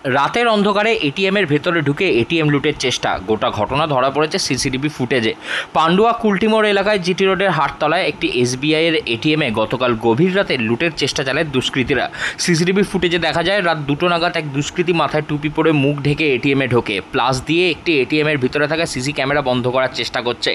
রাতের অন্ধকারে এটিএমের ভেতরে ঢুকে এটিএম লুটের চেষ্টা। গোটা ঘটনা ধরা পড়েছে সিসিটিভি ফুটেজে। পান্ডুয়া কুলটিমোড় এলাকায় জিটি রোডের হাটতলায় একটি এসবিআইয়ের এটিএমে গতকাল গভীর রাতে লুটের চেষ্টা চালায় দুষ্কৃতীরা। সিসিটিভি ফুটেজে দেখা যায় রাত 2টো নাগাদ এক দুষ্কৃতী মাথায় টুপি পরে মুখ ঢেকে এটিএমে ঢোকে, প্লাস দিয়ে একটি এটিএমের ভিতরে থাকা সিসি ক্যামেরা বন্ধ করার চেষ্টা করছে।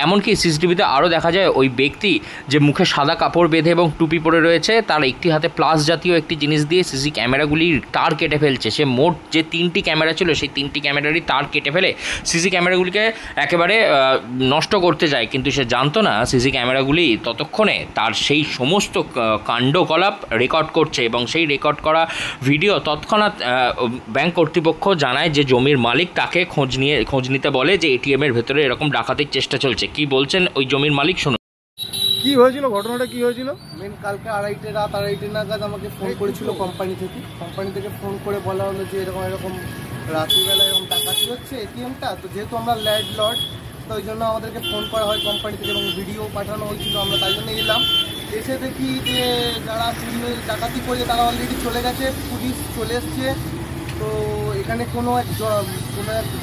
এমনকি সিসিটিভিতে আরও দেখা যায় ওই ব্যক্তি যে মুখে সাদা কাপড় বেঁধে এবং টুপি পরে রয়েছে, তার একটি হাতে প্লাস জাতীয় একটি জিনিস দিয়ে সিসি ক্যামেরাগুলির তার কেটে ফেলছে। সে মোট যে 3টি ক্যামেরা ছিল সেই 3টি ক্যামেরারই তার কেটে ফেলে সিসি ক্যামেরাগুলিকে একেবারে নষ্ট করতে যায়। কিন্তু সে জানতো না সিসি ক্যামেরাগুলি ততক্ষণে তার সেই সমস্ত কাণ্ডকলাপ রেকর্ড করছে এবং সেই রেকর্ড করা ভিডিও তৎক্ষণাৎ ব্যাংক কর্তৃপক্ষ জানায় যে জমির মালিক তাকে খোঁজ নিতে বলে যে এটিএমের ভেতরে এরকম ডাকাতির চেষ্টা চলছে। কি বলছেন ওই জমির মালিক, শুনুন। কি হয়েছিল, ঘটনাটা কি হয়েছিল? কালকে রাত আড়াইটে নাগাদ আমাকে ফোন করেছিল কোম্পানি থেকে ফোন করে বলা হলো যে এরকম রাত্রিবেলা এরকম ডাকাতি হচ্ছে এটিএমটা। তো যেহেতু আমরা ল্যান্ডলর্ড, তো ওই জন্য আমাদেরকে ফোন করা হয় কোম্পানি থেকে এবং ভিডিও পাঠানো হয়েছিল। আমরা তাই জন্য এলাম, এসে দেখি যে যারা ডাকাতি করে তারা অলরেডি চলে গেছে, পুলিশ চলে এসছে। তো এখানে কোনো এক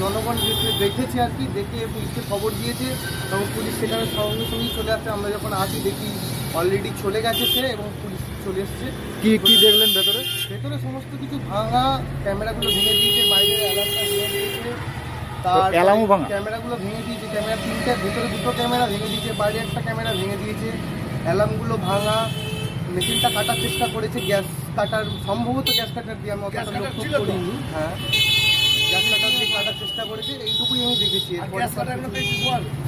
জনগণ দেখেছে আর কি, দেখে পুলিশকে খবর দিয়েছে এবং পুলিশ সেখানে সঙ্গে সঙ্গেই চলে আসছে। আমরা যখন আসি দেখি অলরেডি চলে গেছে সে এবং পুলিশ চলে এসছে। কি দেখলেন ভেতরে? সমস্ত কিছু ভাঙা, ক্যামেরাগুলো ভেঙে দিয়েছে, বাইরের অ্যালার্মটা ভেঙে দিয়েছে, তার ক্যামেরাগুলো ভেঙে দিয়েছে। ক্যামেরা 3টে, ভেতরে 2টো ক্যামেরা ভেঙে দিয়েছে, বাইরে একটা ক্যামেরা ভেঙে দিয়েছে। অ্যালার্মগুলো ভাঙা, মেশিনটা কাটার চেষ্টা করেছে, গ্যাস কাটার, সম্ভবত গ্যাস কাটার দিয়ে আমি অতটা লক্ষ্য করিনি। হ্যাঁ, গ্যাস কাটার দিয়ে কাটার চেষ্টা করেছে, এইটুকুই আমি দেখেছি।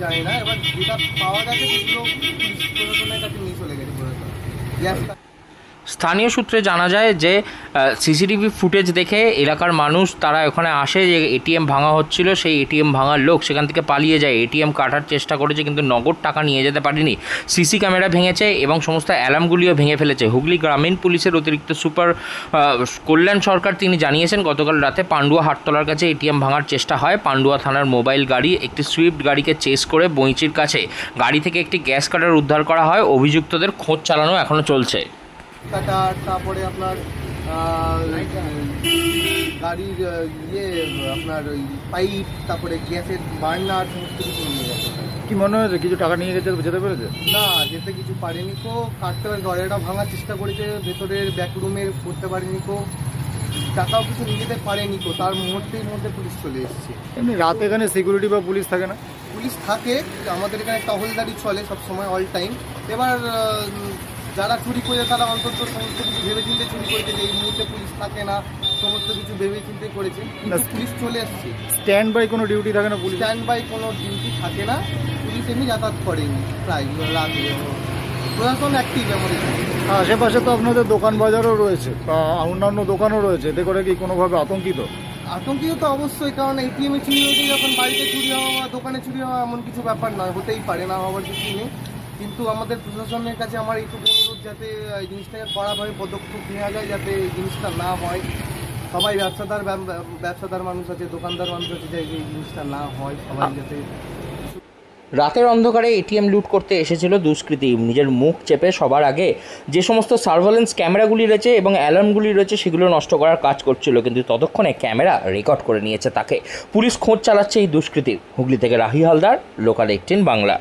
জানি না, এবার যেটা পাওয়া গেছে সেগুলো প্রশাসনের কাছে নিয়ে চলে গেছে গ্যাস। স্থানীয় সূত্রে জানা যায় যে সিসিটিভি ফুটেজ দেখে এলাকার মানুষ তারা ওখানে আসে যে এটিএম ভাঙা হচ্ছিল, সেই এটিএম ভাঙার লোক সেখান থেকে পালিয়ে যায়। এটিএম কাটার চেষ্টা করেছে কিন্তু নগদ টাকা নিয়ে যেতে পারেনি। সিসি ক্যামেরা ভেঙেছে এবং সমস্ত অ্যালার্মগুলিও ভেঙে ফেলেছে। হুগলি গ্রামীণ পুলিশের অতিরিক্ত সুপার কল্যাণ সরকার তিনি জানিয়েছেন গতকাল রাতে পান্ডুয়া হাটতলার কাছে এটিএম ভাঙার চেষ্টা হয়। পান্ডুয়া থানার মোবাইল গাড়ি একটি সুইফট গাড়িকে চেস করে বইচির কাছে গাড়ি থেকে একটি গ্যাস কাটার উদ্ধার করা হয়। অভিযুক্তদের খোঁজ চালানো এখনও চলছে। কাটার, তারপরে আপনার গাড়ির আপনার ওই পাইপ, তারপরে গ্যাসের বার্নার, সমস্ত কিছু নিয়ে গেছে। কি মনে হয়েছে কিছু টাকা নিয়ে গেছে, যেতে পেরেছে? না, যেতে কিছু পারেনি কো। কাটতে পারে, দরজাটা ভাঙার চেষ্টা করেছে, ভেতরের ব্যাকরুমে করতে পারেনি কো, টাকাও কিছু নিয়ে যেতে পারেনি কো। তার মুহূর্তের মধ্যে পুলিশ চলে এসেছে। এমনি রাতে এখানে সিকিউরিটি বা পুলিশ থাকে না? পুলিশ থাকে, আমাদের এখানে টহলদারি চলে সবসময়, অল টাইম। এবার যারা চুরি করে তারা অন্তত সমস্ত কিছু ভেবেচিন্তে চুরি করেছে, যে এই মুহূর্তে পুলিশ থাকে না, সমস্ত কিছু ভেবেচিন্তে করেছে। পুলিশ চলে আসছে। স্ট্যান্ড বাই কোনো ডিউটি থাকে না? পুলিশ স্ট্যান্ড বাই কোনো ডিউটি থাকে না, পুলিশ এমনি যাতায়াত করেনি প্রায় রাতে। প্রশাসন অ্যাক্টিভ আমাদের। আশেপাশে তো আপনাদের দোকান বাজারও রয়েছে বা অন্যান্য দোকানও রয়েছে, এতে করে কি কোনোভাবে আতঙ্কিত? আতঙ্কিত তো অবশ্যই, কারণ এটিএমে চুরি হয়েছে, যখন বাড়িতে চুরি হওয়া বা দোকানে চুরি হওয়া এমন কিছু ব্যাপার নয়, হতেই পারে না, হওয়ার কিছু নেই। কিন্তু আমাদের প্রশাসনের কাছে আমার এইটুকু অনুরোধ, যাতে এই জিনিসটাকে কড়াভাবে পদক্ষেপ নেওয়া যায়, যাতে এই জিনিসটা না হয়। সবাই ব্যবসাদার মানুষ আছে, দোকানদার মানুষ আছে, যে এই জিনিসটা না হয়, সবাই যাতে। রাতের অন্ধকারে এটিএম লুট করতে এসেছিল দুষ্কৃতী। নিজের মুখ চেপে সবার আগে যে সমস্ত সার্ভেলেন্স ক্যামেরাগুলি রয়েছে এবং অ্যালার্মগুলি রয়েছে সেগুলো নষ্ট করার কাজ করছিল, কিন্তু ততক্ষণে ক্যামেরা রেকর্ড করে নিয়েছে তাকে। পুলিশ খোঁজ চালাচ্ছে এই দুষ্কৃতীর। হুগলি থেকে রাহি হালদার, লোকাল 18 বাংলা।